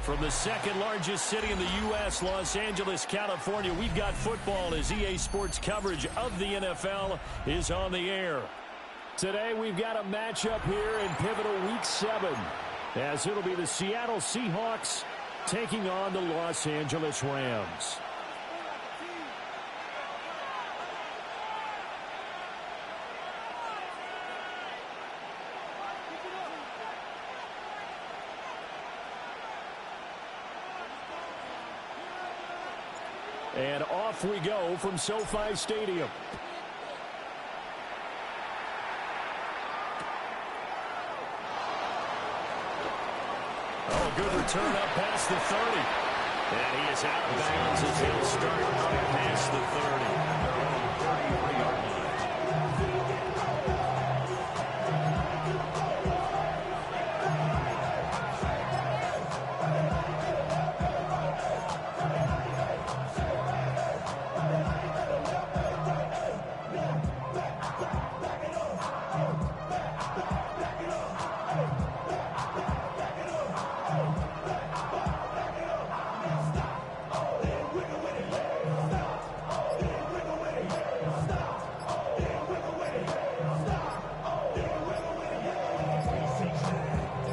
From the second largest city in the U.S., Los Angeles, California, we've got football as EA Sports coverage of the NFL is on the air. Today we've got a matchup here in pivotal Week 7, as it'll be the Seattle Seahawks taking on the Los Angeles Rams. And off we go from SoFi Stadium. Oh, good return up past the 30. And he is out of bounds as he'll start up past the 30.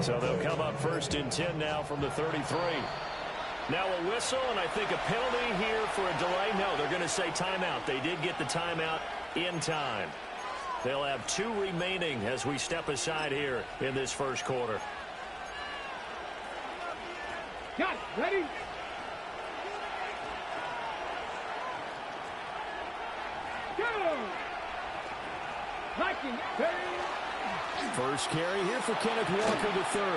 So they'll come up first and 10 now from the 33. Now a whistle, and I think a penalty here for a delay. No, they're going to say timeout. They did get the timeout in time. They'll have 2 remaining as we step aside here in this first quarter. Got it. Ready? Go! Liking it. First carry here for Kenneth Walker III.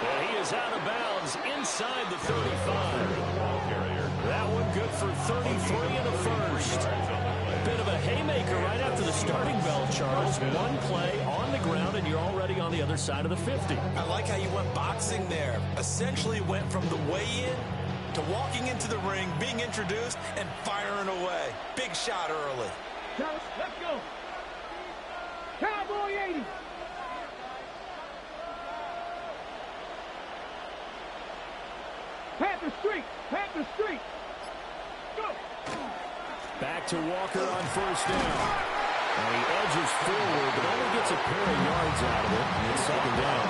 And he is out of bounds inside the 35. That one good for 33 in the first. Bit of a haymaker right after the starting bell, Charles. One play on the ground, and you're already on the other side of the 50. I like how you went boxing there. Essentially went from the weigh-in to walking into the ring, being introduced, and firing away. Big shot early. Charles, let's go. Cowboy 80. Panther Street. Panther Street. Go. Back to Walker on first down. And he edges forward, but only gets a pair of yards out of it. And it's second down.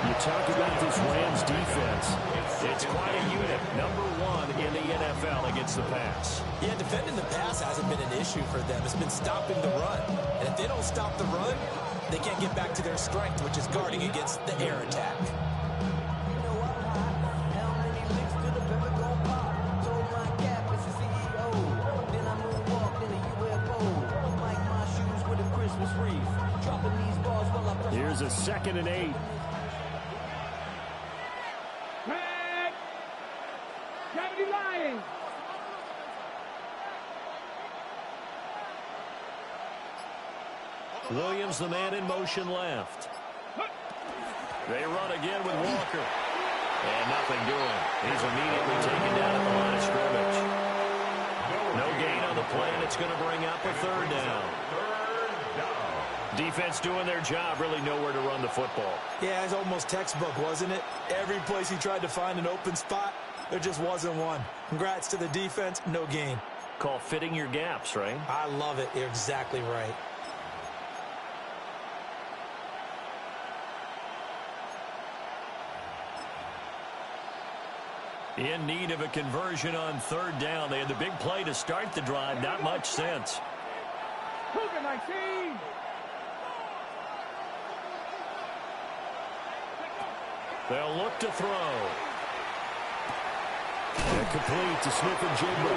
You talk about this Rams defense. It's quite a unit. Number 1 in the NFL against the pass. Yeah, defending the pass hasn't been an issue for them. It's been stopping the run. And if they don't stop the run, they can't get back to their strength, which is guarding against the air attack. Here's a 2nd and 8. Red. Gravity Lions. Williams, the man in motion left. They run again with Walker. And nothing doing. He's immediately taken down at the line of scrimmage. No gain on the play, and it's going to bring up a 3rd down. Defense doing their job, really nowhere to run the football. Yeah, it's almost textbook, wasn't it? Every place he tried to find an open spot, there just wasn't one. Congrats to the defense, no gain. Call fitting your gaps, right? I love it. You're exactly right. In need of a conversion on 3rd down. They had the big play to start the drive. Not much sense. Cougar 19. They'll look to throw. And complete to Smith-Njigba.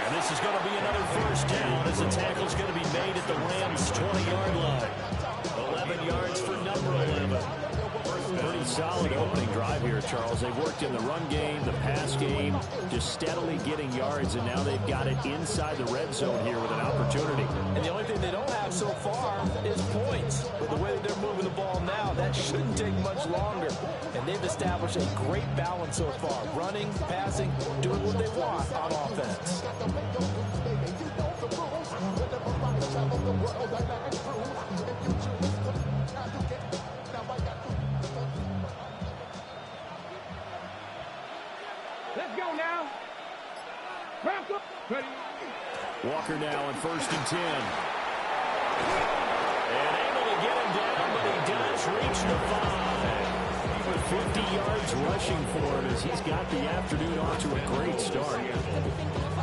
And this is going to be another first down as the tackle's going to be made at the Rams' 20-yard line. 11 yards for number 11. Pretty solid opening drive here, Charles. They've worked in the run game, the pass game, just steadily getting yards, and now they've got it inside the red zone here with an opportunity. And the only thing they don't have so far is points. But the way that they're moving the ball now, that shouldn't take much longer. And they've established a great balance so far. Running, passing, doing what they want on offense. Let's go now. Ready. Walker now on 1st and 10. And able to get him down, but he does reach the 5. With 50 yards rushing for him as he's got the afternoon off to a great start.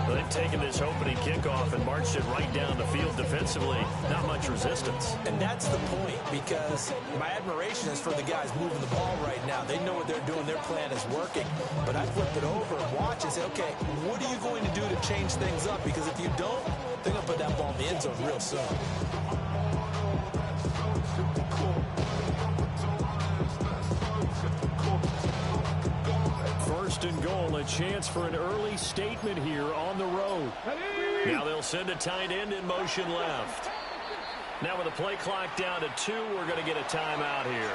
Well, they've taken this opening kickoff and marched it right down the field defensively. Not much resistance. And that's the point, because my admiration is for the guys moving the ball right now. They know what they're doing. Their plan is working. But I flip it over and watch and say, okay, what are you going to do to change things up? Because if you don't, they're going to put that ball in the end zone real soon. First and goal, a chance for an early statement here on the road. Now they'll send a tight end in motion left. Now with the play clock down to 2, we're going to get a timeout here.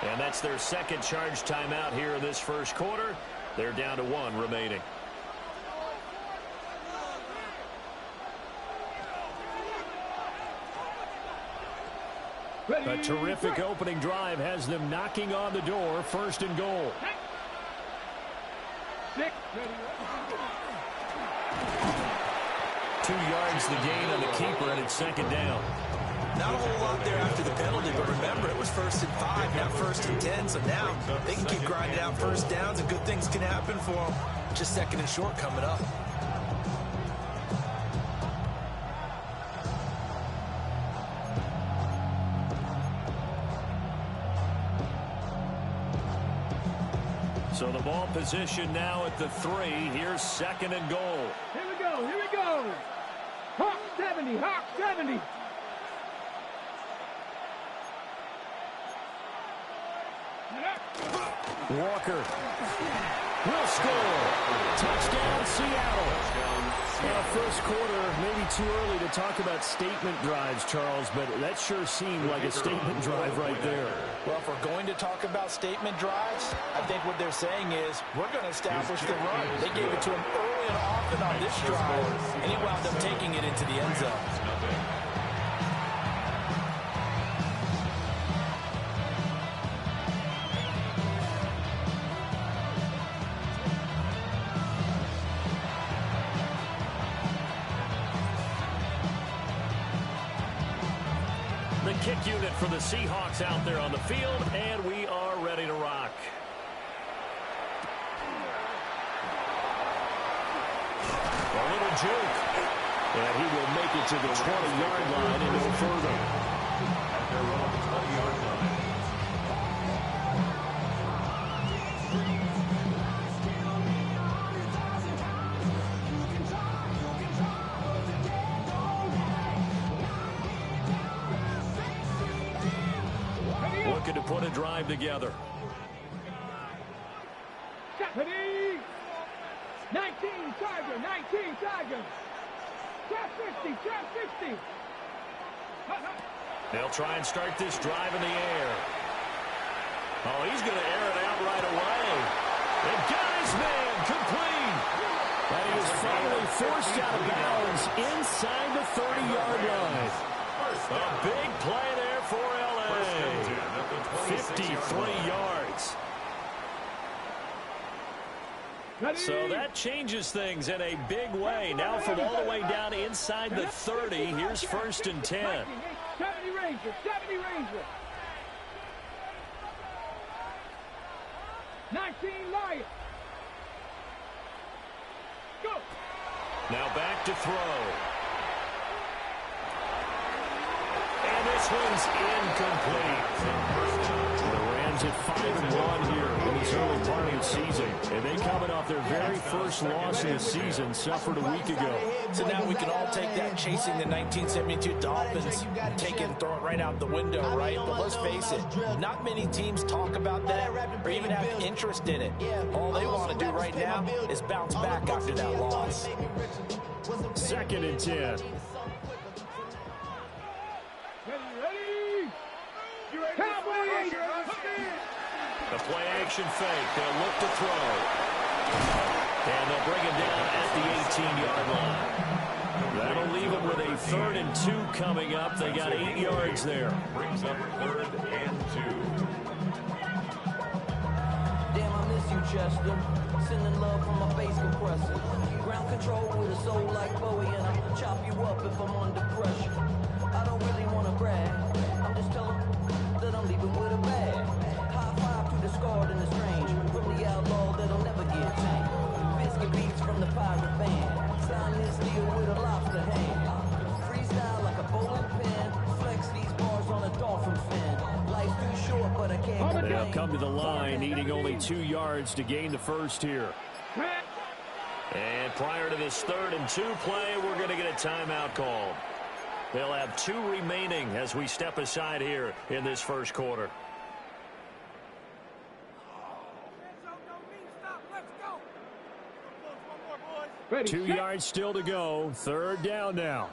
And that's their second charge timeout here in this first quarter. They're down to 1 remaining. A terrific opening drive has them knocking on the door. First and goal. 2 yards the gain on the keeper, and it's second down. Not a whole lot there after the penalty, but remember, it was 1st and 5, not 1st and 10, so now they can keep grinding out first downs, and good things can happen for them. Just 2nd and short coming up. So the ball position now at the 3. Here's 2nd and goal. Here we go. Here we go. Hawk 70. Hawk 70. Walker will score. Touchdown, Seattle. Well, first quarter, maybe too early to talk about statement drives, Charles, but that sure seemed like a statement drive right there. Well, if we're going to talk about statement drives, I think what they're saying is we're going to establish the run. They gave it to him early and often on this drive, and he wound up taking it into the end zone. The kick unit for the Seahawks out there on the field, and we are ready to rock. A little juke, and he will make it to the 20-yard line and no further. Looking to put a drive together. 19 Tiger, 19 Tiger. Trap 50, trap 50. They'll try and start this drive in the air. Oh, he's going to air it out right away. And got his man complete. And he was finally forced out of bounds inside the 30-yard line. A big play there for L.A. 53 yards. So that changes things in a big way. Now from all the way down inside the 30, here's 1st and 10. 70 Ranger, 70 Ranger. 19 Lion. Go. Now back to throw. And this one's incomplete. The Rams at 5-1 here in this early part of the season. And they coming off their very first loss of the season, suffered a week ago. So now we can all take that chasing the 1972 Dolphins, take it and throw it right out the window, right? But let's face it, not many teams talk about that or even have interest in it. All they want to do right now is bounce back after that loss. 2nd and 10. The play action fake. They'll look to throw. And they'll bring it down at the 18-yard line. That'll leave them with a 3rd and 2 coming up. They got 8 yards there. Brings up 3rd and 2. Damn, I miss you, Chester. Sending love from my bass compressor. Ground control with a soul like Bowie, and I'll chop you up if I'm under pressure. I don't really want to brag. I'm just telling that I'm leaving with a bag. High five to the scarred and the strange. From the outlaw that'll never get tamed. Biscuit beats from the pirate band. Stainless steel with a lobster hand. Freestyle like a bowling pin. Flex these bars on a dolphin fin. Life's too short, but I can't. They'll come to the line, needing only 2 yards to gain the first here. And prior to this 3rd and 2 play, we're going to get a timeout called. They'll have 2 remaining as we step aside here in this first quarter. Ready, 2 set. yards still to go. 3rd down now.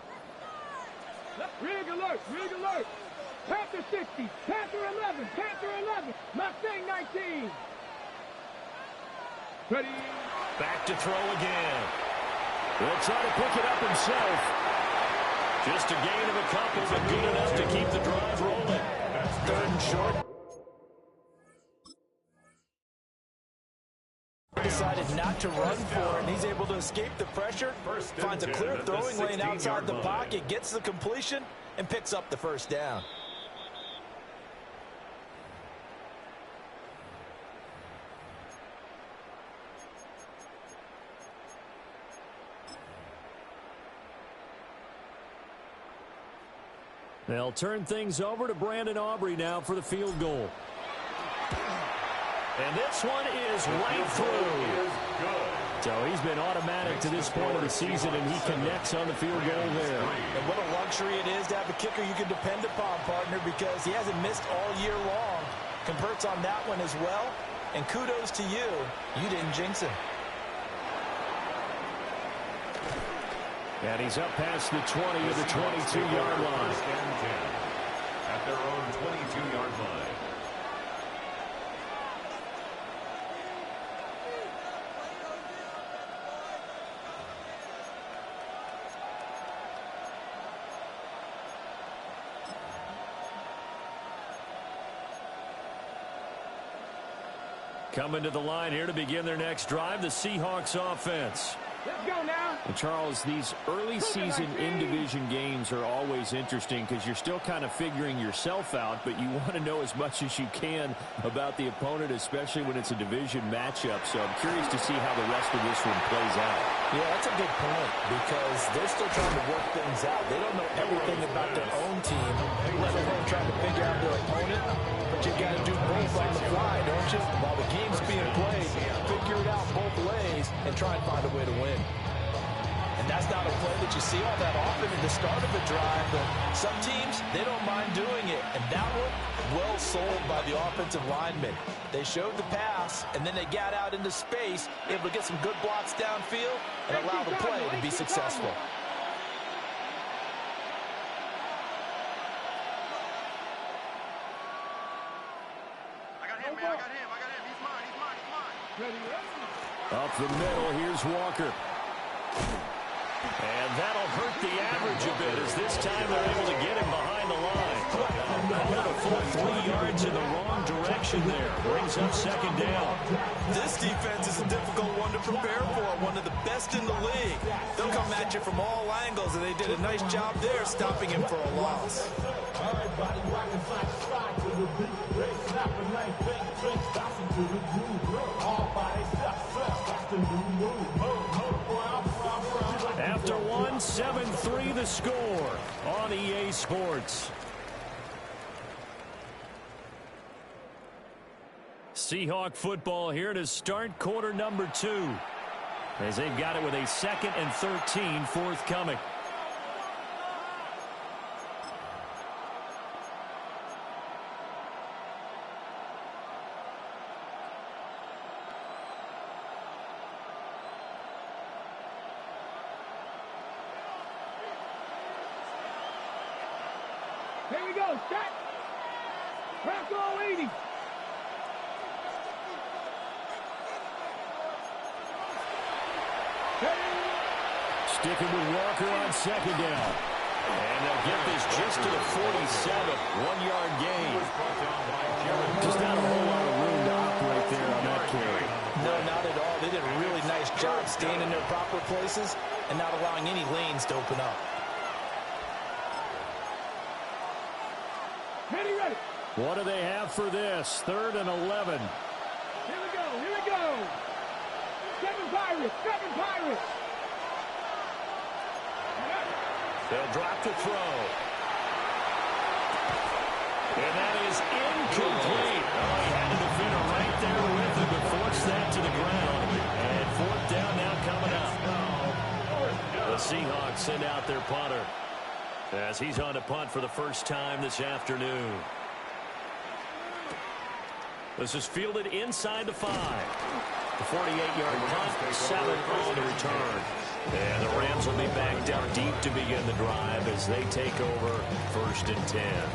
Rig alert, rig alert. Panther 60, Panther 11, Panther 11, Mustang 19. Ready. Back to throw again. He'll try to pick it up himself. Just a gain of a couple, but good enough to keep the drive rolling. 3rd and short. Decided not to run for it, and he's able to escape the pressure. Finds a clear throwing lane outside the pocket, gets the completion, and picks up the 1st down. They'll turn things over to Brandon Aubrey now for the field goal. And this one is right through. So he's been automatic to this point of the season, and he connects on the field goal there. And what a luxury it is to have a kicker you can depend upon, partner, because he hasn't missed all year long. Converts on that one as well. And kudos to you. You didn't jinx him. And he's up past the 20 of the 22-yard line. At their own 22-yard line. Coming to the line here to begin their next drive, the Seahawks offense. Let's go now. And Charles, these early season in-division games are always interesting because you're still kind of figuring yourself out, but you want to know as much as you can about the opponent, especially when it's a division matchup. So I'm curious to see how the rest of this one plays out. Yeah, that's a good point because they're still trying to work things out. They don't know everything about their own team, let alone trying to figure out their opponent. But you got to do both on the fly, don't you? While the game's being played, figure it out both ways and try and find a way to win. And that's not a play that you see all that often at the start of a drive, but some teams, they don't mind doing it. And that one, well sold by the offensive linemen. They showed the pass, and then they got out into space, able to get some good blocks downfield and allow the play to be successful. I got him, man. I got him. He's mine. Ready, ready. Up the middle, here's Walker. And that'll hurt the average a bit as this time they're able to get him behind the line. Called a full 3 yards in the wrong direction there. Brings up 2nd down. This defense is a difficult one to prepare for, one of the best in the league. They'll come at you from all angles, and they did a nice job there stopping him for a loss. After one, 7-3 the score on EA Sports. Seahawk football here to start quarter number 2. As they've got it with a 2nd and 13 forthcoming. Here we go, set. Bronco 80. Sticking with Walker on 2nd down. And they'll get this just to the 47. 1-yard gain. Just not a whole lot of room to operate there on that carry. No, not at all. They did a really nice job staying in their proper places and not allowing any lanes to open up. Ready, ready. What do they have for this? 3rd and 11. Here we go, here we go. 7 Pirates, 7 Pirates. They'll drop to throw. And that is incomplete. Oh, he had a defender right there with him to force that to the ground. And 4th down now coming up. The Seahawks send out their punter as he's on to punt for the first time this afternoon. This is fielded inside the 5. The 48-yard punt, 7 on the return. And the Rams will be backed out deep to begin the drive as they take over 1st and 10.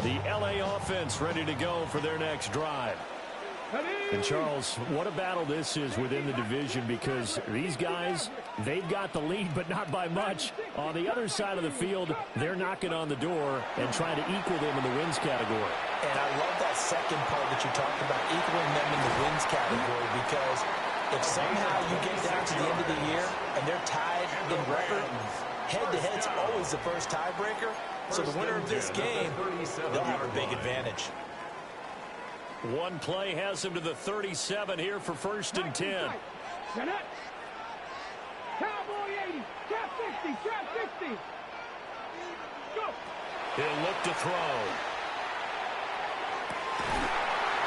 The LA offense ready to go for their next drive. And, Charles, what a battle this is within the division, because these guys, they've got the lead, but not by much. On the other side of the field, they're knocking on the door and trying to equal them in the wins category. And I love that second part that you talked about, equaling them in the wins category, because if somehow you get down to the end of the year and they're tied in record, head-to-head's always the first tiebreaker. So the winner of this game, they'll have a big advantage. One play has him to the 37 here for 1st and 10. Cowboy 80, trap 60, trap 60. Go. He'll look to throw.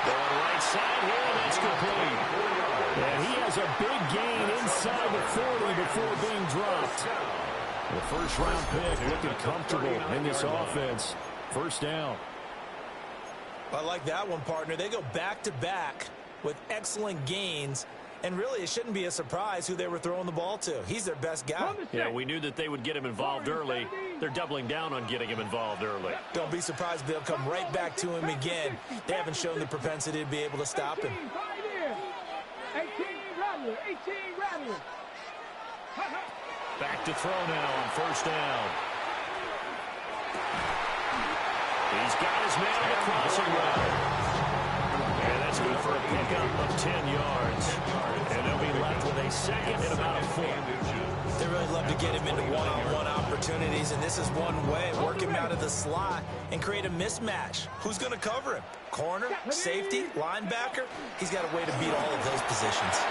Going right side here, and that's complete. And he has a big gain inside the 40 before being dropped. The first-round pick looking comfortable in this offense. 1st down. I like that one, partner. They go back-to-back with excellent gains, and really it shouldn't be a surprise who they were throwing the ball to. He's their best guy. Yeah, we knew that they would get him involved early. They're doubling down on getting him involved early. Don't be surprised if they'll come right back to him again. They haven't shown the propensity to be able to stop him. 18 Rattler, 18 Rattler. Back to throw now on 1st down. He's got his man on the crossing route. And that's good for a pickup of 10 yards. And they'll be left with a 2nd and about a 4. They really love to get him into one-on-one opportunities, and this is one way. Work him out of the slot and create a mismatch. Who's going to cover him? Corner, safety, linebacker? He's got a way to beat all of those positions.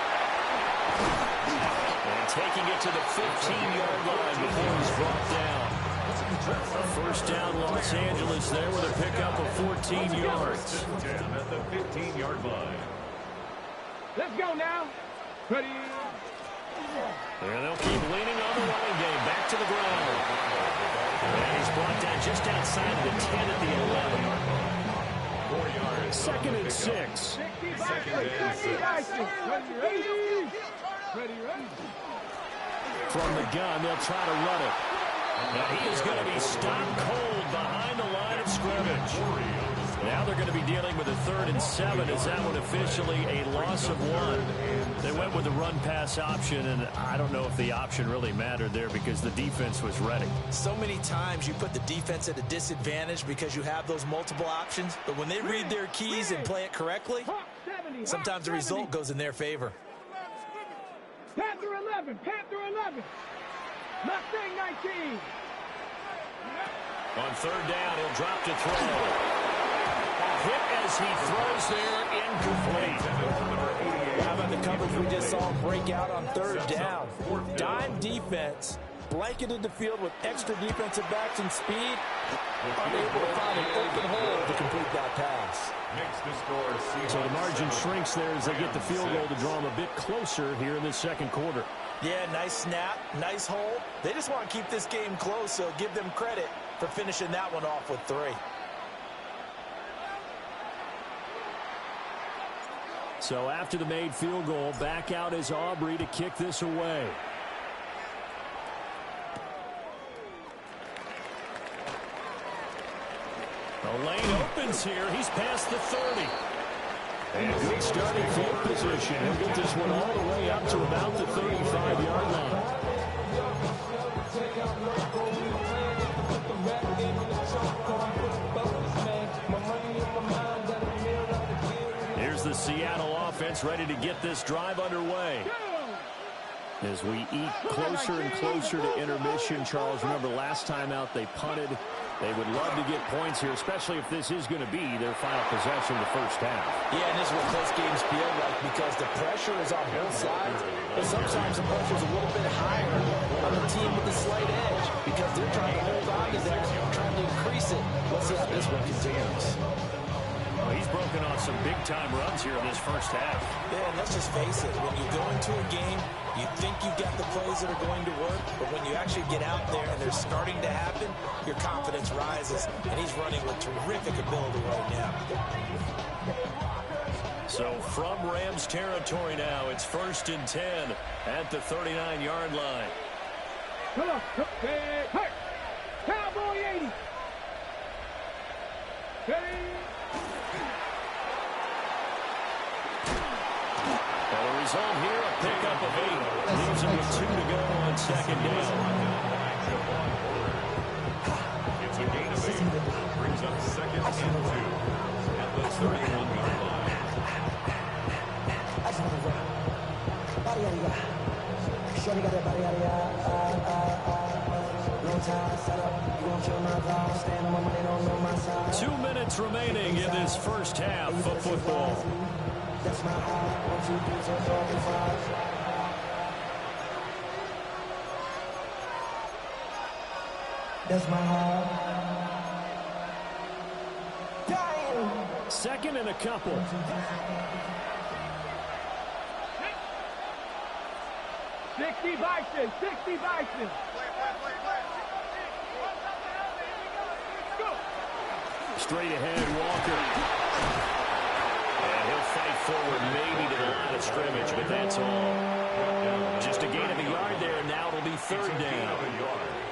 And taking it to the 15-yard line before he's brought down. A 1st down, Los Angeles there with a pickup of 14 yards. 10 at the 15-yard line. Let's go now. Ready. And they'll keep leaning on the running game. Back to the ground. And he's brought down just outside of the 10 at the 11. 4 yards. 2nd and 6. Ready. From the gun, they'll try to run it. Now he is going to be stopped cold behind the line of scrimmage. Now they're going to be dealing with a 3rd and 7. Is that one officially a loss of 1? They went with the run-pass option, and I don't know if the option really mattered there because the defense was ready. So many times you put the defense at a disadvantage because you have those multiple options, but when they read their keys and play it correctly, sometimes the result goes in their favor. Panther 11, Panther 11. Mustang 19. On 3rd down, he'll drop to throw. Hit as he throws there, incomplete. How about the coverage we just saw break out on 3rd down? Dime defense, blanketed the field with extra defensive backs and speed, unable to find an open hole to complete that pass. So the margin shrinks there as they get the field goal to draw them a bit closer here in this 2nd quarter. Yeah, nice snap, nice hole. They just want to keep this game close, so give them credit for finishing that one off with 3. So after the made field goal, back out is Aubrey to kick this away. The lane opens here. He's past the 30. And good starting field position. He'll get this one all the way up to about the 35-yard line. Here's the Seattle offense ready to get this drive underway. As we eat closer and closer to intermission, Charles, remember last time out they punted. They would love to get points here, especially if this is going to be their final possession of the first half. Yeah, and this is what close games feel like because the pressure is on both sides, but sometimes the pressure is a little bit higher on the team with the slight edge because they're trying to hold on to that, trying to increase it. Let's see how this one continues. Well, he's broken off some big-time runs here in this first half. Yeah, and let's just face it. When you go into a game, you think you've got the plays that are going to work, but when you actually get out there and they're starting to happen, your confidence rises, and he's running with terrific ability right now. So from Rams territory now, it's 1st and 10 at the 39-yard line. Come on. Hey, Cowboy 80. Hey. Well, the result here, a pickup of 8. Leaves him with 2 to go on 2nd down. It's a gain of 8. Brings up 2nd and 2 at the 31-yard line. Two minutes remaining in this first half of football. That's my heart. 1, 2, 3, 4, 5. That's my heart. Dying. 2nd and a couple. Sixty Bison. Straight ahead, Walker. And he'll fight forward maybe to the line of scrimmage, but that's all. Just a gain of a yard there, and now it'll be 3rd down.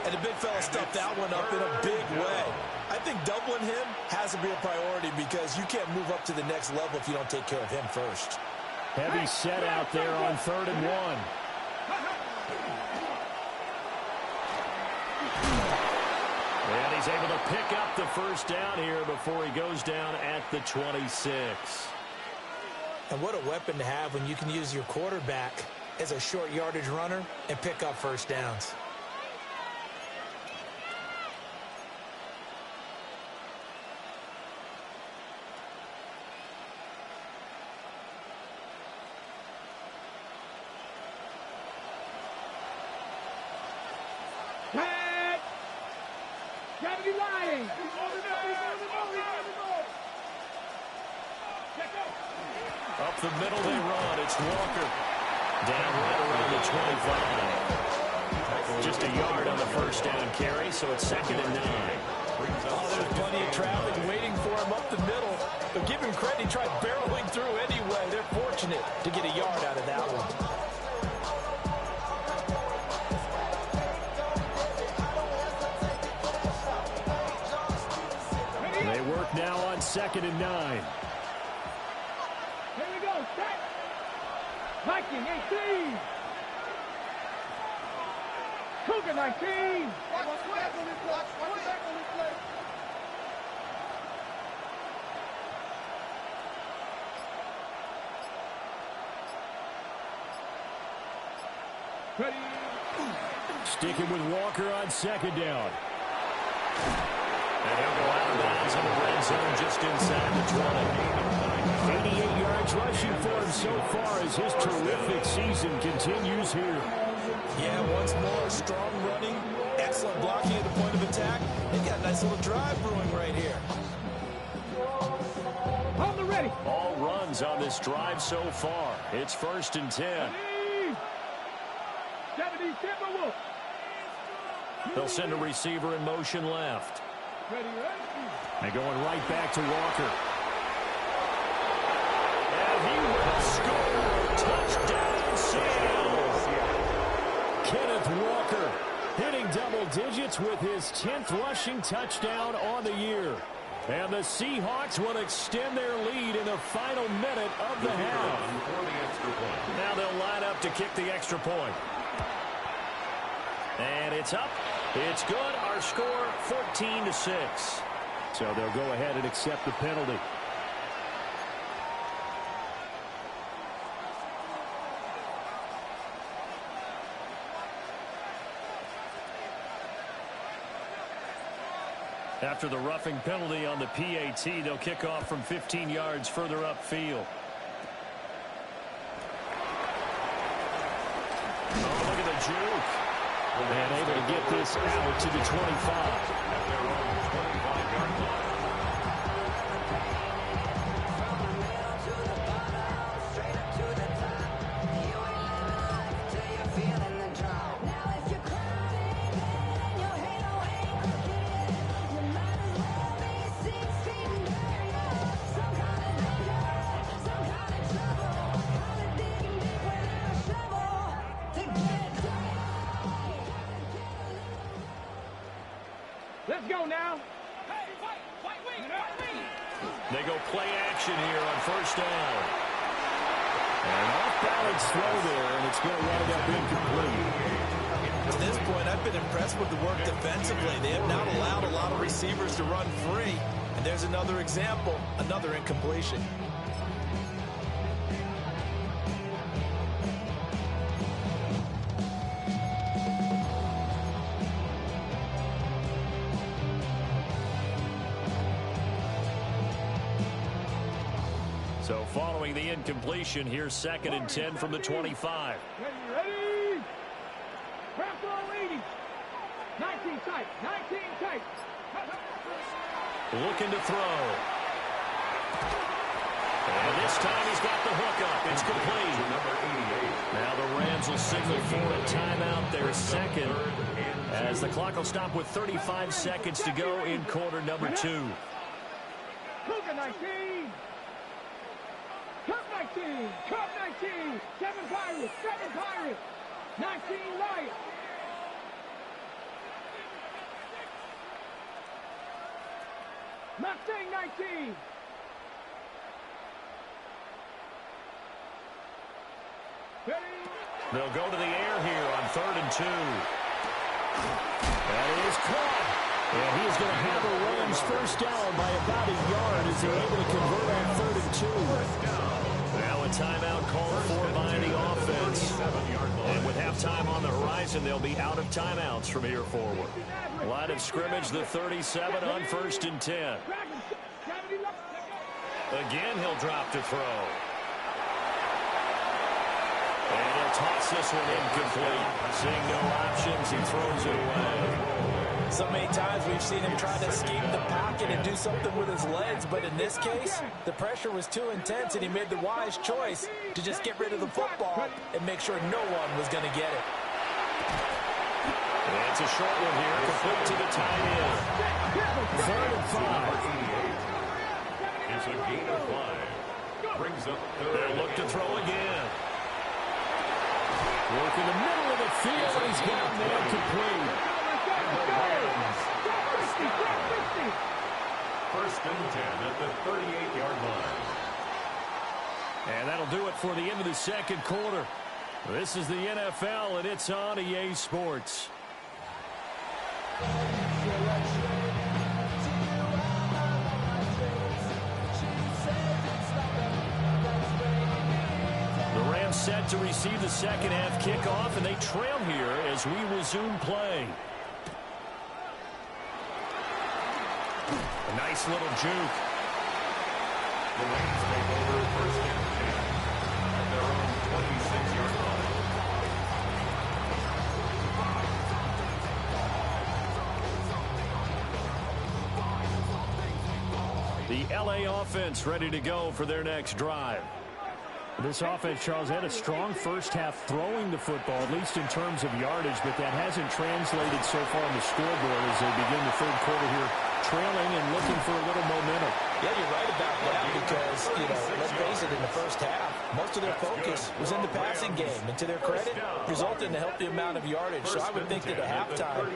And the big fella stuffed that one up in a big way. I think doubling him has to be a priority because you can't move up to the next level if you don't take care of him first. Heavy set out there on 3rd and 1. And he's able to pick up the first down here before he goes down at the 26. And what a weapon to have when you can use your quarterback as a short yardage runner and pick up first downs. Gotta be lying. Up the middle they run. It's Walker. Down right around the 25. Just a yard on the first down carry, so it's 2nd and 9. Oh, there's plenty of traffic waiting for him up the middle. But give him credit, he tried barreling through anyway. They're fortunate to get a yard out of that one. They work now on 2nd and 9. Here we go. Set. Viking 18. Cougar 19. Ready. Sticking with Walker on 2nd down. And he'll go out of bounds in the red zone just inside the 20. 88 yards rushing for him so far as his terrific season continues here. Yeah, once more, strong running, excellent blocking at the point of attack. They got a nice little drive brewing right here. On the ready. All runs on this drive so far. It's 1st and 10. 70 Timberwolves. They'll send a receiver in motion left. Ready. And going right back to Walker. And he will score. Touchdown, Seahawks. Kenneth Walker hitting double digits with his 10th rushing touchdown on the year. And the Seahawks will extend their lead in the final minute of the half. Now they'll line up to kick the extra point. And it's up. It's good. Our score, 14-6. So they'll go ahead and accept the penalty. After the roughing penalty on the PAT, they'll kick off from 15 yards further upfield. Oh, look at the juke. And able to get this out to the 25. At their own 25-yard line. Let's go now. They go play action here on first down. An off-balance throw there, and it's going to wind up incomplete. To this point, I've been impressed with the work defensively. They have not allowed a lot of receivers to run free. And there's another example, another incompletion. So following the incompletion, here's 2nd and 10 from the 25. Ready? Press all 80. 19 tight. 19 tight. Looking to throw. And this time he's got the hook up. It's complete. Now the Rams will signal for a timeout, their second, as the clock will stop with 35 seconds to go in quarter number 2. Look at 19. Cup 19. Cup 19. 7 Pirates. 7 Pirates. 19 Lions. Mustang 19. They'll go to the air here on 3rd and 2. That is caught. And he is going to have the Rams first down by about a yard as they're able to convert on 3rd and 2. Now a timeout called for by the offense. And with halftime on the horizon, they'll be out of timeouts from here forward. Line of scrimmage, the 37 on 1st and 10. Again, he'll drop to throw. And he'll toss this one incomplete. Seeing no options, he throws it away. So many times we've seen him try to escape the pocket and do something with his legs, but in this case, the pressure was too intense and he made the wise choice to just get rid of the football and make sure no one was going to get it. And it's a short one here, complete to the tight end. 3rd and 5. It's a gain of 5. Brings up 3rd. They'll look to throw again. Work in the middle of the field, and he's got man complete. First and 10 at the 38-yard line. And that'll do it for the end of the second quarter. This is the NFL, and it's on EA Sports. The Rams set to receive the second half kickoff, and they trail here as we resume play. A nice little juke. The Rams take over 1st and 10 at their own 26-yard line. The LA offense ready to go for their next drive. This offense, Charles, had a strong first half throwing the football, at least in terms of yardage, but that hasn't translated so far on the scoreboard as they begin the third quarter here, trailing and looking for a little momentum. Yeah, you're right about that because you know, let's face it, in the first half, most of their focus was in the passing game. And to their credit, resulted in a healthy amount of yardage. So I would think that at halftime,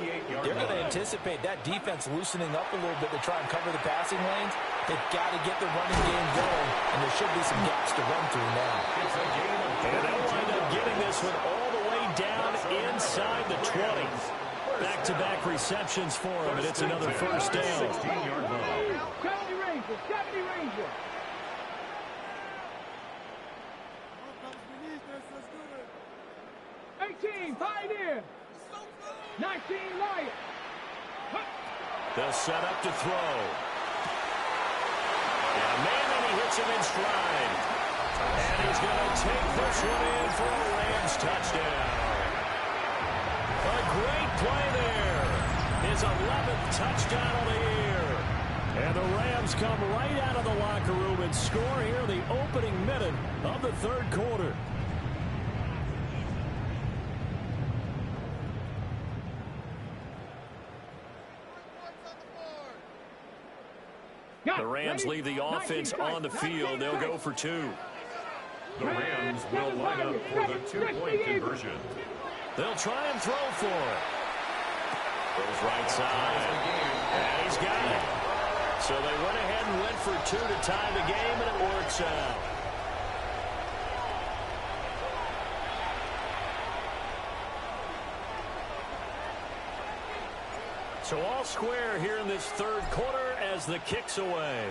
they're going to anticipate that defense loosening up a little bit to try and cover the passing lanes. They've got to get the running game going, and there should be some gaps to run through now. And they'll wind up getting this one all the way down inside the 20. Back-to-back receptions for him, and it's another first down. 16-yard line. 70 Rangers, 70 Rangers. Pioneer. 19 Lions. They'll set up to throw. And man, he hits him in stride. And he's going to take this one in for a Rams touchdown. A great play there. His 11th touchdown of the year. And the Rams come right out of the locker room and score here in the opening minute of the third quarter. The Rams leave the offense on the field. They'll go for two. The Rams will line up for the two-point conversion. They'll try and throw for it. Goes right side. And he's got it. So they went ahead and went for two to tie the game, and it works out. So all square here in this third quarter as the kick's away.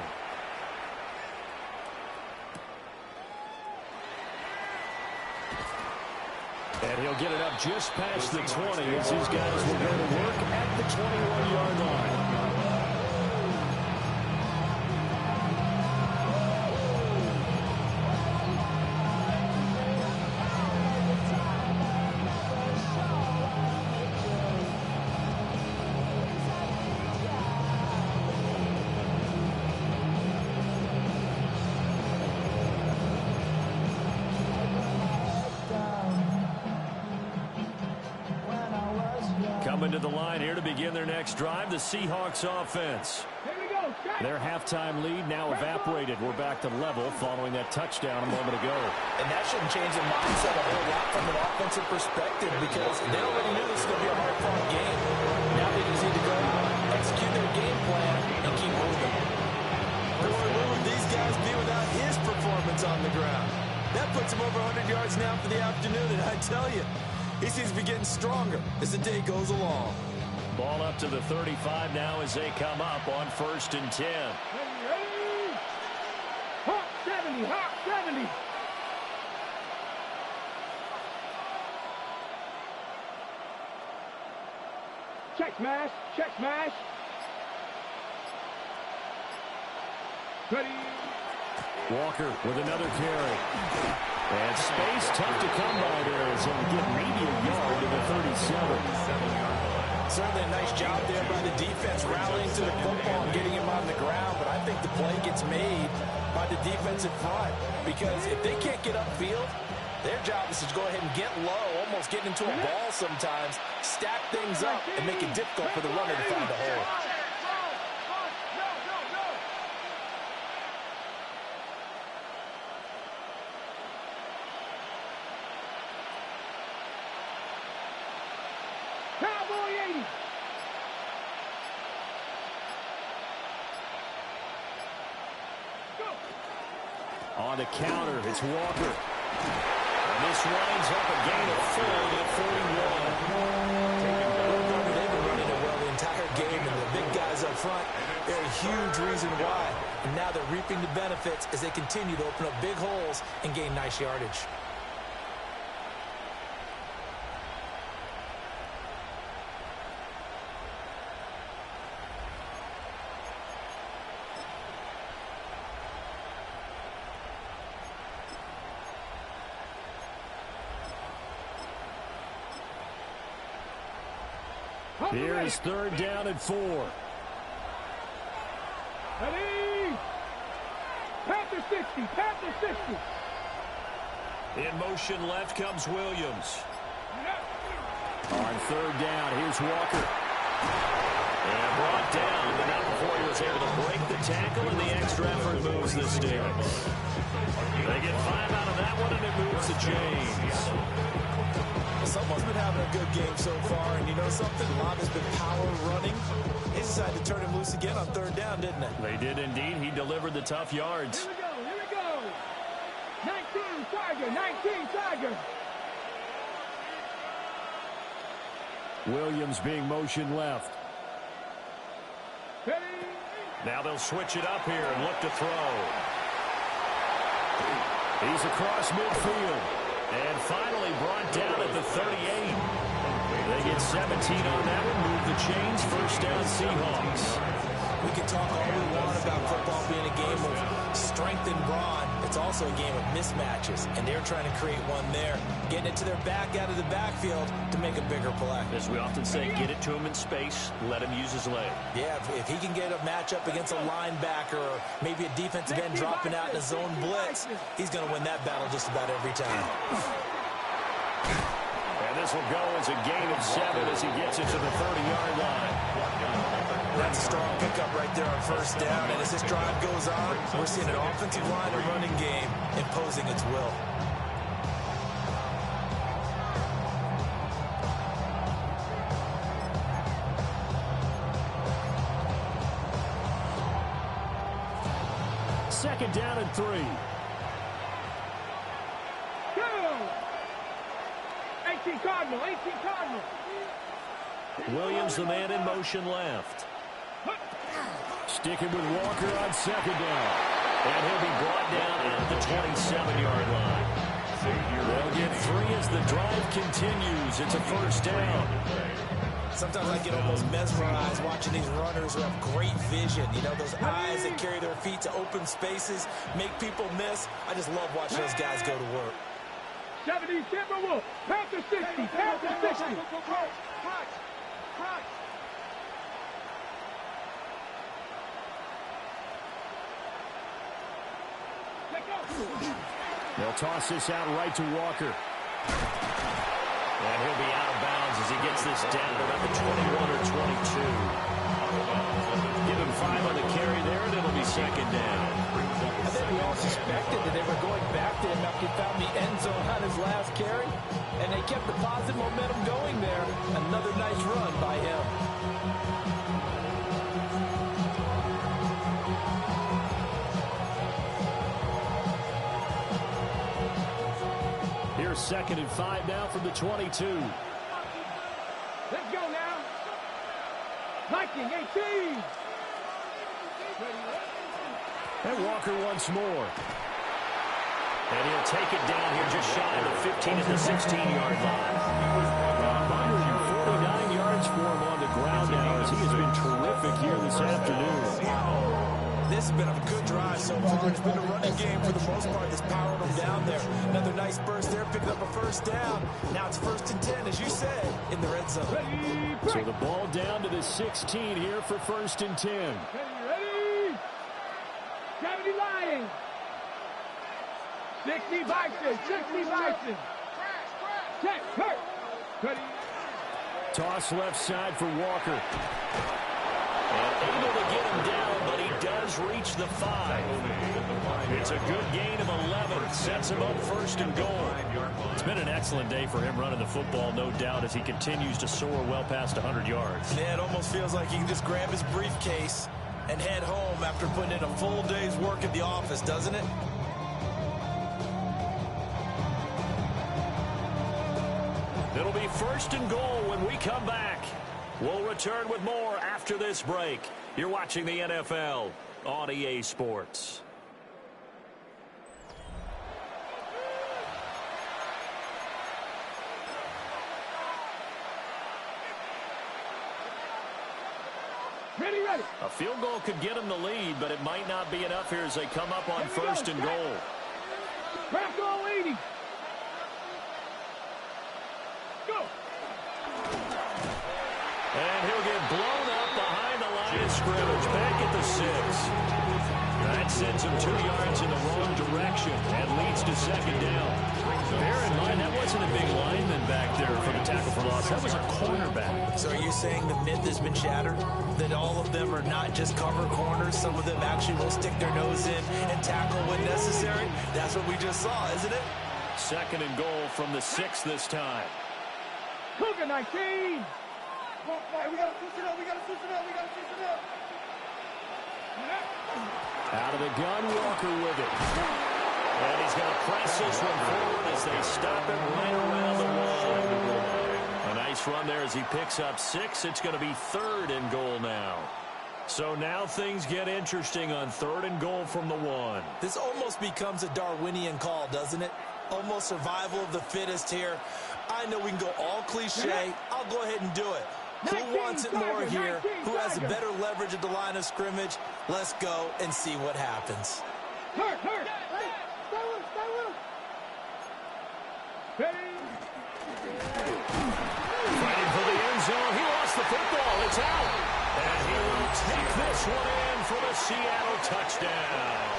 And he'll get it up just past the 20 as these guys will go to work at the 21-yard line. Coming to the line here to begin their next drive, the Seahawks offense. Their halftime lead now evaporated. We're back to level following that touchdown a moment ago. And that shouldn't change their mindset a whole lot from an offensive perspective because they already knew this was going to be a hard-fought game. Now they just need to go out, execute their game plan, and keep moving. Boy, where would these guys be without his performance on the ground? That puts him over 100 yards now for the afternoon, and I tell you, he seems to be getting stronger as the day goes along. Ball up to the 35 now as they come up on 1st and 10. Hot 70, hot 70. Check smash, check smash. Ready. Walker with another carry. And space tough to come by there as he'll get maybe a yard to the 37. Certainly a nice job there by the defense rallying to the football and getting him on the ground, but I think the play gets made by the defensive front because if they can't get upfield, their job is to go ahead and get low, almost get into a ball sometimes, stack things up, and make it difficult for the runner to find a hole. On the counter, it's Walker. And this winds up a gain of 4 to 41. They've been running it well the entire game, and the big guys up front, they're a huge reason why. And now they're reaping the benefits as they continue to open up big holes and gain nice yardage. Here is 3rd down and 4. Ready. Panther 60, Panther 60. In motion left comes Williams. On 3rd down, here's Walker. And brought down, but not before he was able to break the tackle, and the extra effort moves the sticks. They get 5 out of that one, and it moves the chains. Someone's been having a good game so far, and you know something? A lot has been power running. They decided to turn him loose again on 3rd down, didn't they? They did indeed. He delivered the tough yards. Here we go. 19 Tiger, 19 Tiger. Williams being motion left. Ready? Now they'll switch it up here and look to throw. He's across midfield. And finally brought down at the 38. They get 17 on that one, move the chains, 1st down Seahawks. We can talk all we want about football being a game of strength and brawn. It's also a game of mismatches, and they're trying to create one there, getting it to their back out of the backfield to make a bigger play. As we often say, get it to him in space, let him use his leg. Yeah, if he can get a matchup against a linebacker or maybe a defensive end dropping out in a zone blitz, he's going to win that battle just about every time. And this will go as a gain of 7 as he gets it to the 30-yard line. That's a strong pickup right there on 1st down. And as this drive goes on, we're seeing an offensive line and running game imposing its will. Second down and 3. Go! 18 Cardinal, 18 Cardinal. Williams, the man in motion left. Sticking with Walker on 2nd down. And he'll be brought down at the 27-yard line. They'll get 3 as the drive continues. It's a 1st down. Sometimes I get almost mesmerized watching these runners who have great vision. You know, those eyes that carry their feet to open spaces, make people miss. I just love watching those guys go to work. 70 Timberwolves, Panther 60, Panther 60. They'll toss this out right to Walker. And he'll be out of bounds as he gets this down to about the 21 or 22. Give him 5 on the carry there, and it'll be 2nd down. I think we all suspected that they were going back to him after he found the end zone on his last carry, and they kept the positive momentum going there. Another nice run by him. Here's 2nd and 5 now from the 22. Let's go now. Viking 18. And Walker once more. And he'll take it down here just shy of the 15 at the 16-yard line. 149 yards for him on the ground now as he has been terrific here this afternoon. This has been a good drive so far. It's been a running game for the most part that's powering them down there. Another nice burst there, picking up a 1st down. Now it's 1st and 10, as you said, in the red zone. So the ball down to the 16 here for 1st and 10. Ready? 70 Lions. 60 Bison, 60 Bison. Check, hurt. Ready? Toss left side for Walker. And able to get him down, but he does reach the 5. It's a good gain of 11. Sets him up 1st and goal. It's been an excellent day for him running the football, no doubt, as he continues to soar well past 100 yards. Yeah, it almost feels like he can just grab his briefcase and head home after putting in a full day's work at the office, doesn't it? It'll be 1st and goal when we come back. We'll return with more after this break. You're watching the NFL on EA Sports. Ready. A field goal could get them the lead, but it might not be enough here as they come up on 1st and goal. Back on 80. Go. And he'll get blown up behind the line of scrimmage, back at the 6. That sends him 2 yards in the wrong direction. direction and leads to second down. Bear in mind, that wasn't a big lineman back there for the tackle for loss. That was a cornerback. So are you saying the myth has been shattered? That all of them are not just cover corners? Some of them actually will stick their nose in and tackle when necessary? That's what we just saw, isn't it? Second and goal from the 6 this time. Cougar 19. Come on, we gotta switch it up, we gotta switch it up, we gotta switch it up. Out of the gun, Walker with it. And he's going to press this one forward as they stop it right around the wall. A nice run there as he picks up 6. It's going to be 3rd and goal now. So now things get interesting on 3rd and goal from the 1. This almost becomes a Darwinian call, doesn't it? Almost survival of the fittest here. I know we can go all cliche. I'll go ahead and do it. Who wants it more here? Who has a better leverage at the line of scrimmage? Let's go and see what happens. Hurt. Stay with. Ready? Fighting for the end zone. He lost the football. It's out. And he will take this one in for the Seattle touchdown.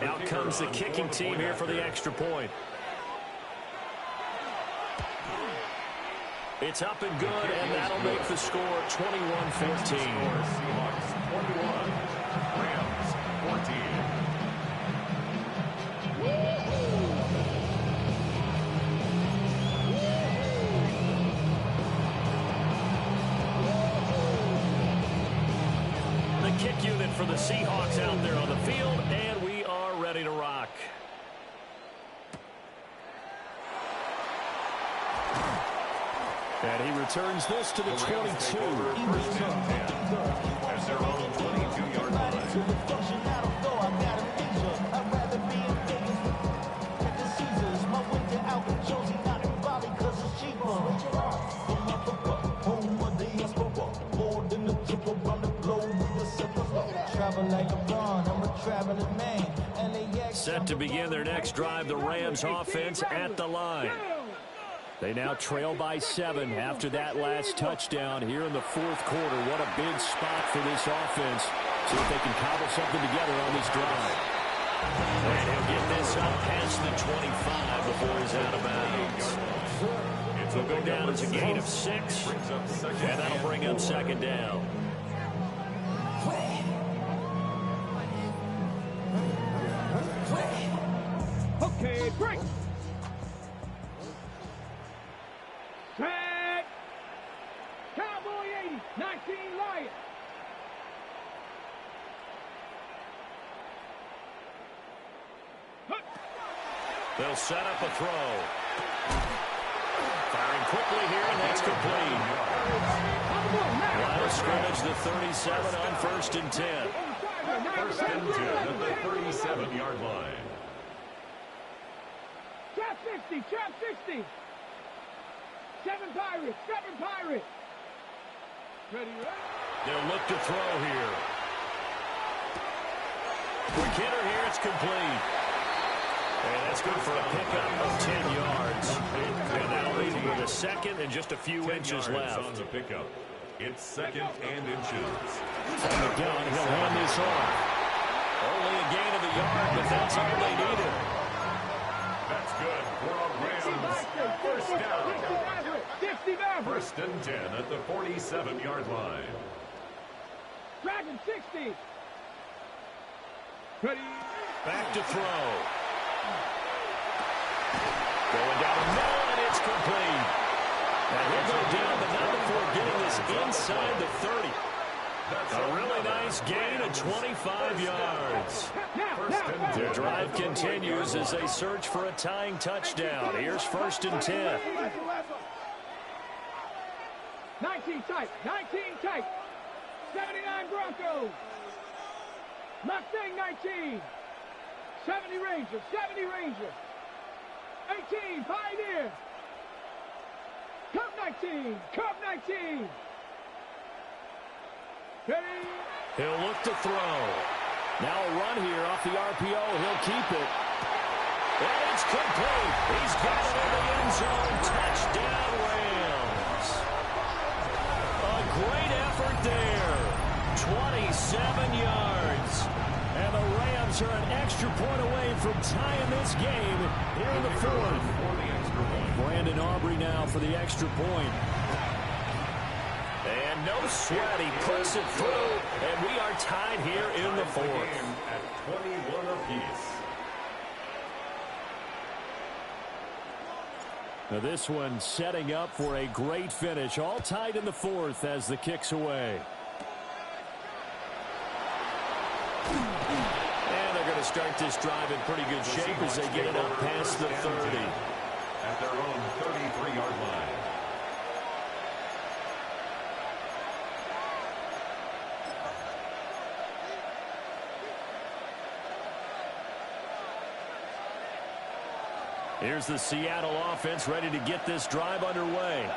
Out comes the kicking team here for the extra point. It's up and good, and that'll make the score 21-14. Seahawks 21, Rams 14. The kick unit for the Seahawks out there on the field, and we are ready to rock. And he returns this to the 22. First and 10 at their own 22-yard line. Set to begin their next drive, the Rams offense at the line. They now trail by 7 after that last touchdown here in the 4th quarter. What a big spot for this offense. See if they can cobble something together on this drive. And he'll get this up past the 25 before he's out of bounds. It'll go down as a gain of 6, and that'll bring up second down. Okay, break. Set. Cowboy 80, 19 Lions. They'll set up a throw. Firing quickly here, and that's complete. Line of scrimmage, the 37 on 1st and 10. First and 10 at the 37-yard line. Trap 60. 7 Pirates. Ready? They'll look to throw here. Quick hitter here, it's complete. And that's good for a pickup of 10 yards. And that'll leave him with a second and just a few inches left. On the pickup. It's 2nd and inches. From the gun, he'll hand this off. Only a gain of a yard, but that's all they needed. That's good for a Rams first down. 1st and 10 at the 47-yard line. Dragon 60. Ready? Back to throw. Going down the middle, and it's complete. And he'll go down, but not before getting this inside the 30. A really nice gain of 25 yards. Their drive continues as they search for a tying touchdown. Here's 1st and 10. 19 tight. 79 Broncos. Mustang 19. 70 Ranger. 18 Pioneer. Cub 19. Ready? He'll look to throw. Now a run here off the RPO. He'll keep it. And it's complete. He's got it in the end zone. Touchdown, Rams. from tying this game here in the fourth. Brandon Aubrey now for the extra point. And no sweat, he puts it through, and we are tied here in the fourth. At 21 apiece. Now this one setting up for a great finish. All tied in the fourth as the kick's away. And they're going to start this drive in pretty good shape as they get it up past the 30. At their own 33-yard line. Here's the Seattle offense ready to get this drive underway.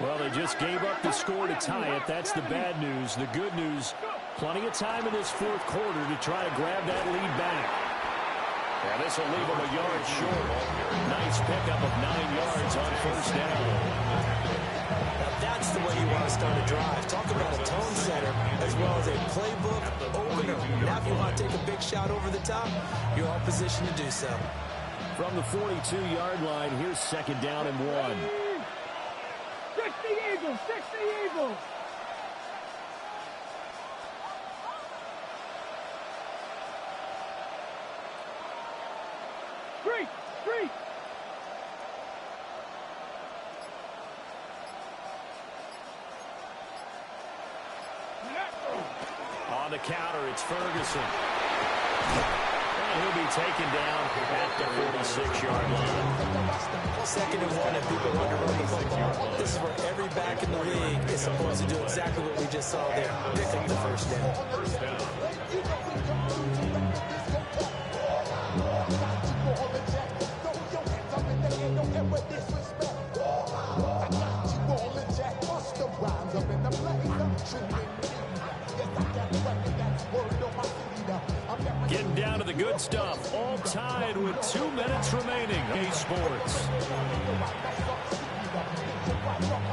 Well, they just gave up the score to tie it. That's the bad news. The good news, plenty of time in this fourth quarter to try to grab that lead back. And this will leave them a yard short. Nice pickup of 9 yards on first down. Now that's the way you want to start a drive. Talk about a tone setter as well as a playbook opener. Now if you want to take a big shot over the top, you're all positioned to do so. From the 42-yard line, here's second down and 1. 60 Eagles, 60 Eagles. Three. On the counter, it's Ferguson. And he'll be taken down at the 46-yard line. Second and 1, and people wonder about the football. This is where every back in the league is supposed to do exactly what we just saw there. Pick up the first down. Getting down to the good stuff. All tied with 2 minutes remaining. A Sports.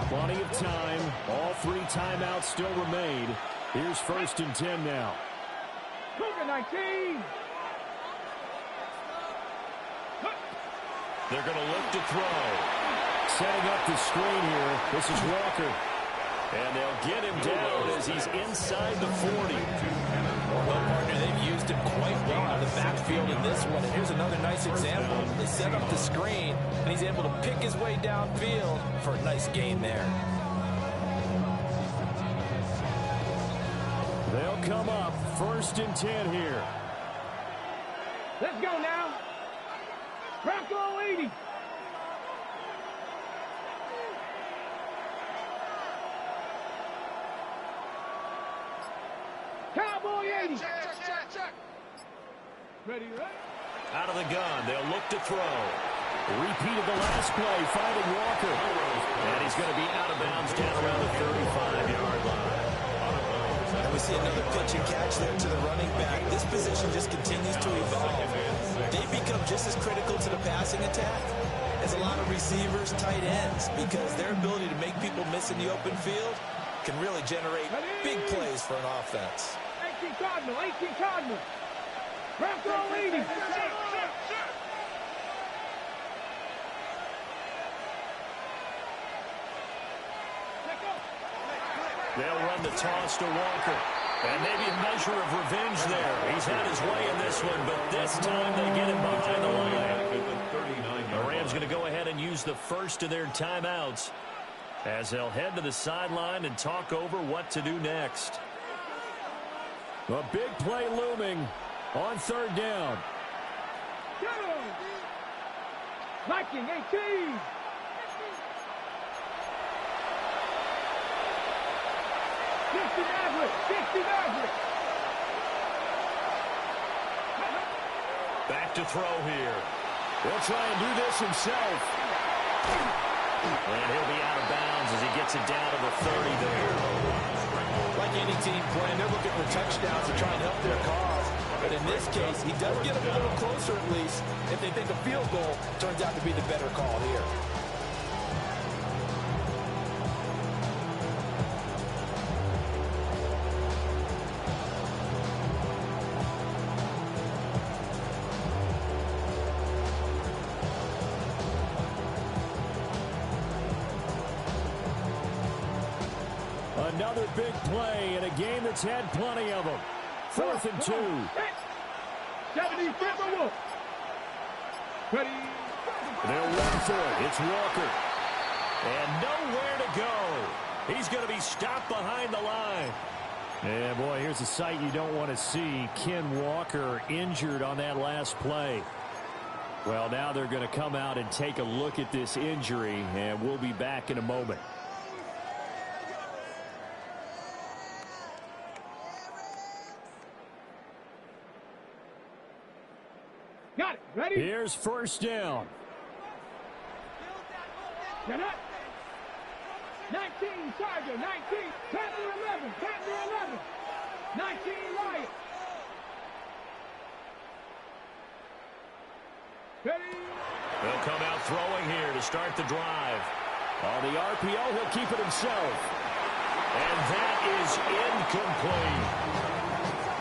Plenty of time. All 3 timeouts still remain. Here's first and 10 now. Cougar 19. They're going to look to throw. Setting up the screen here. This is Walker. And they'll get him down as he's inside the 40. Well, partner, they've used him quite well out of the backfield in this one. And here's another nice example. They set up the screen, and he's able to pick his way downfield for a nice gain there. They'll come up first and 10 here. Let's go now. Bronco 80. Cowboy 80. Check. Ready? Out of the gun, they'll look to throw. Repeat of the last play, finding Walker. And he's going to be out of bounds down around the 35-yard line. And we see another pitch and catch there to the running back. This position just continues to evolve. They become just as critical to the passing attack as a lot of receivers, tight ends, because their ability to make people miss in the open field can really generate big plays for an offense. 18 Cardinal. Bronco 80. They'll run the toss to Walker. And maybe a measure of revenge there. He's had his way in this one, but this time they get him behind the line. The Rams going to go ahead and use the first of their timeouts as they'll head to the sideline and talk over what to do next. A big play looming on third down. Viking 18. Back to throw here. He'll try and do this himself. And he'll be out of bounds as he gets it down to the 30 there. Like any team playing, they're looking for touchdowns to try and help their cause. But in this case, he does get them a little closer at least if they think a field goal turns out to be the better call here. Another big play in a game that's had plenty of them. 4th and 2. 77 Wolf. Ready. They'll run for it. It's Walker. And nowhere to go. He's going to be stopped behind the line. Yeah, boy, here's a sight you don't want to see. Ken Walker injured on that last play. Well, now they're going to come out and take a look at this injury, and we'll be back in a moment. Got it. Ready? Here's 1st down. Get up. 19, Charger. 19. Panther 11. Panther 11. 19, Lion. Ready? They'll come out throwing here to start the drive. On the RPO, he'll keep it himself. And that is incomplete.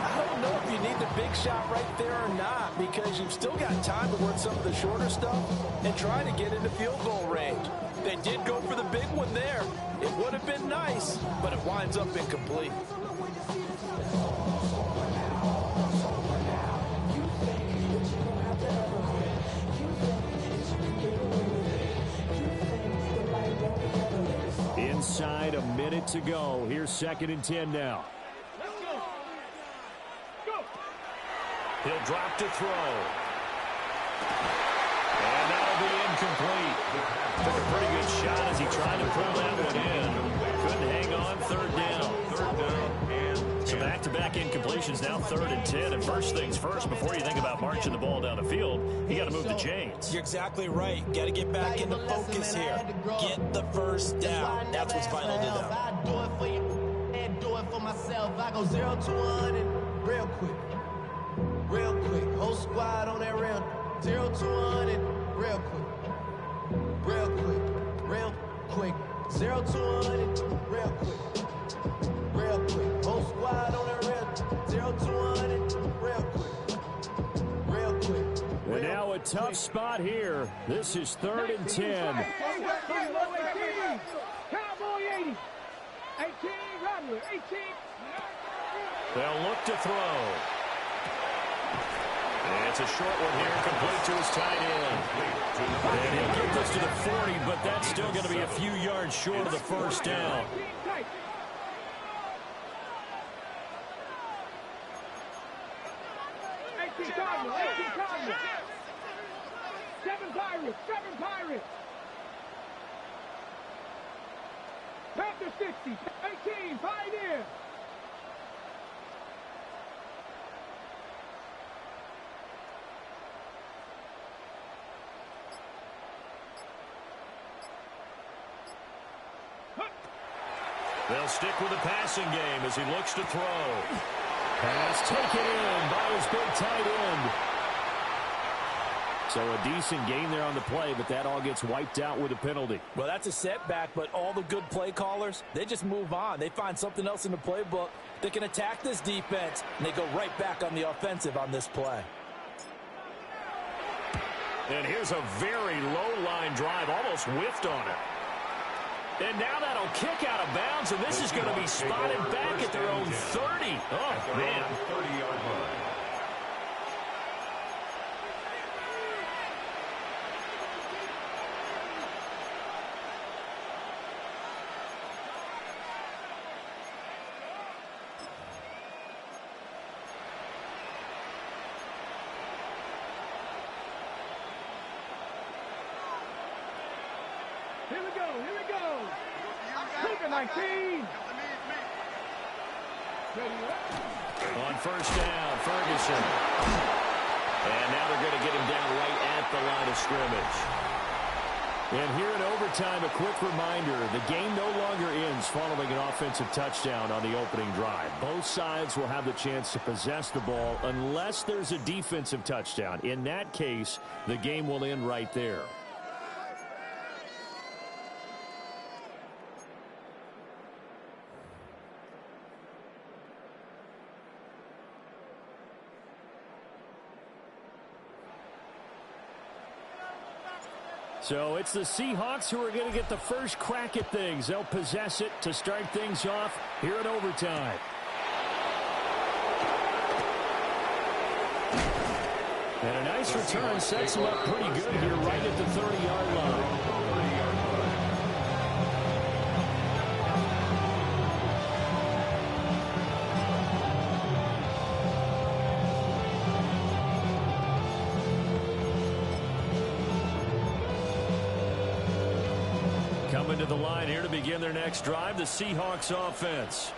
I don't know if you need the big shot right there or not, because you've still got time to work some of the shorter stuff and try to get into field goal range. They did go for the big one there. It would have been nice, but it winds up incomplete. Inside a minute to go. Here's 2nd and 10 now. He'll drop to throw. And that'll be incomplete. Took a pretty good shot as he tried to pull that one in. Couldn't hang on. 3rd down. So back-to-back incompletions, now 3rd and 10. And first things first, before you think about marching the ball down the field, you got to move the chains. You're exactly right. Got to get back into focus here. Get the 1st down. That's what's vital to them. I do it for you and do it for myself. I go 0 to 100 real quick. Real quick. Whole squad on that rail. 0 to 100 real quick. Real quick. Real quick. 0 to 100 real quick. Real quick. Whole squad on that rail. 0 to 100 real quick. Real quick. And now a tough spot here. This is 3rd and 10. Cowboy 80. 18, Rattler. 18. They'll look to throw. And it's a short one here, complete to his tight end. And he'll get this to the 40, but that's still going to be a few yards short of the 1st down. 18 Cardinals. 18 Cardinals. 7 Pirates. 7 Pirates. Panther 60. 18 Pioneer. They'll stick with the passing game as he looks to throw. Pass taken in by his big tight end. So a decent gain there on the play, but that all gets wiped out with a penalty. Well, that's a setback, but all the good play callers, they just move on. They find something else in the playbook that can attack this defense, and they go right back on the offensive on this play. And here's a very low-line drive, almost whiffed on it. And now that'll kick out of bounds, and this is going to be spotted back at their own 30. Oh, man. 30-yard line. Here we go. Here we go. Keep it 19. On 1st down, Ferguson. And now they're going to get him down right at the line of scrimmage. And here in overtime, a quick reminder, the game no longer ends following an offensive touchdown on the opening drive. Both sides will have the chance to possess the ball unless there's a defensive touchdown. In that case, the game will end right there. So it's the Seahawks who are going to get the first crack at things. They'll possess it to start things off here in overtime. And a nice return sets them up pretty good here right at the 30-yard line. Coming to the line here to begin their next drive, the Seahawks offense.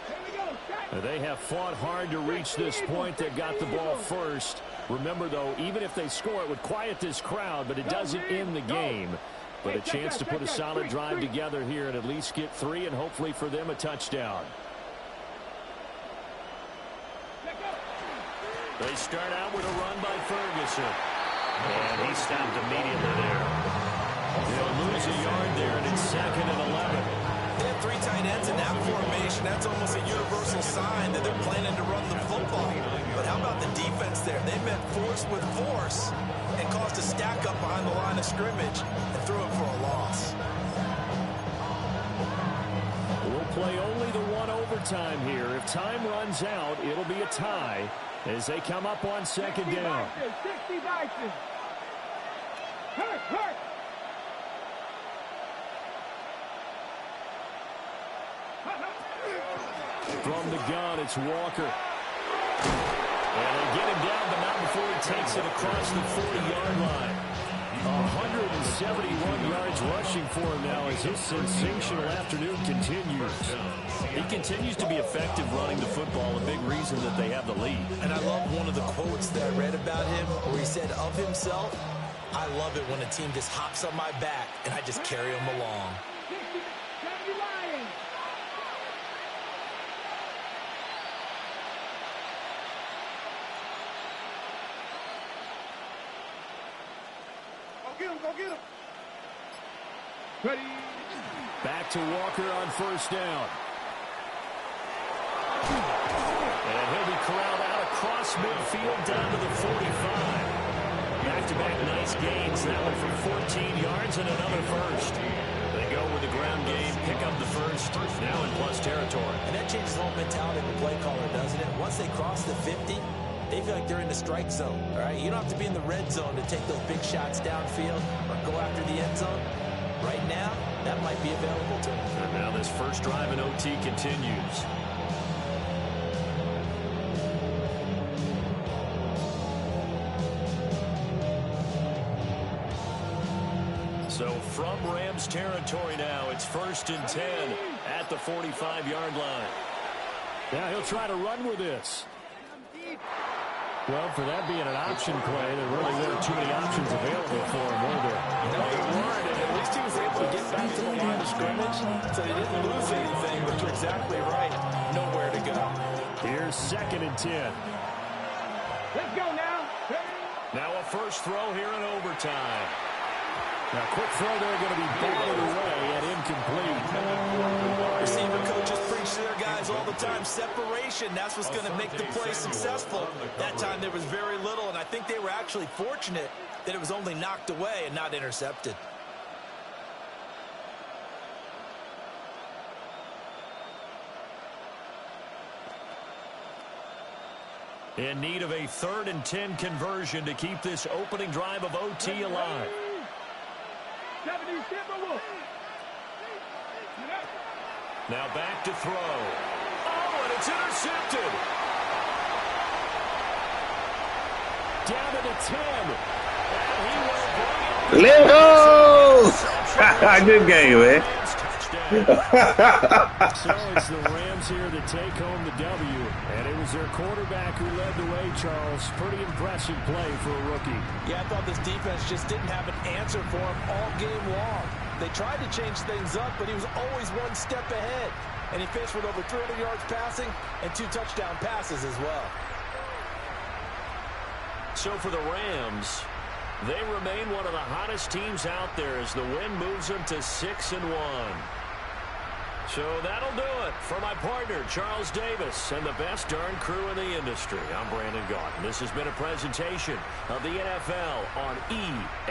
They have fought hard to reach this point. They got the ball first. Remember, though, even if they score, it would quiet this crowd, but it doesn't end the game. But a chance to put a solid drive together here and at least get 3 and hopefully for them a touchdown. They start out with a run by Ferguson. And he stopped immediately there. They'll lose a yard there, and it's 2nd and 11. They have 3 tight ends in that formation. That's almost a universal sign that they're planning to run the football. But how about the defense there? They met force with force and caused a stack up behind the line of scrimmage and threw it for a loss. We'll play only the one overtime here. If time runs out, it'll be a tie as they come up on 2nd down. 60 Bison. Hurt. From the gun, it's Walker. And they get him down, but not before he takes it across the 40-yard line. 171 yards rushing for him now as this sensational afternoon continues. He continues to be effective running the football, a big reason that they have the lead. And I love one of the quotes that I read about him where he said of himself, "I love it when a team just hops on my back and I just carry them along." Go get him. Ready. Back to Walker on 1st down. And he'll be corralled out across midfield down to the 45. Back-to-back nice gains. That one for 14 yards and another first. They go with the ground game, pick up the first, now in plus territory. And that changes the whole mentality of the play caller, doesn't it? Once they cross the 50, they feel like they're in the strike zone, all right? You don't have to be in the red zone to take those big shots downfield or go after the end zone. Right now, that might be available to them. And now this first drive in OT continues. So from Rams territory now, it's 1st and 10 at the 45-yard line. Now he'll try to run with this. Well, for that being an option play, there really weren't too many options available for him, were there? No, they weren't, and at least he was able to get back to the line of scrimmage, so they didn't lose anything, but you're exactly right. Nowhere to go. Here's 2nd and 10. Let's go now. Now a first throw here in overtime. Now, quick throw there going to be batted away and incomplete. Receiver coaches preach to their guys all the time. Separation, that's what's going to make the play successful. That time there was very little, and I think they were actually fortunate that it was only knocked away and not intercepted. In need of a 3rd and 10 conversion to keep this opening drive of OT alive. Now back to throw. Oh, and it's intercepted. Down to the 10. And he will bring it. Let's go! Good game, man. So it's the Rams here to take home the W. And it was their quarterback who led the way, Charles. Pretty impressive play for a rookie. Yeah, I thought this defense just didn't have an answer for him all game long. They tried to change things up, but he was always one step ahead. And he finished with over 300 yards passing and 2 touchdown passes as well. So for the Rams, they remain one of the hottest teams out there as the win moves them to 6-1. So that'll do it for my partner, Charles Davis, and the best darn crew in the industry. I'm Brandon Gaudin. This has been a presentation of the NFL on EA.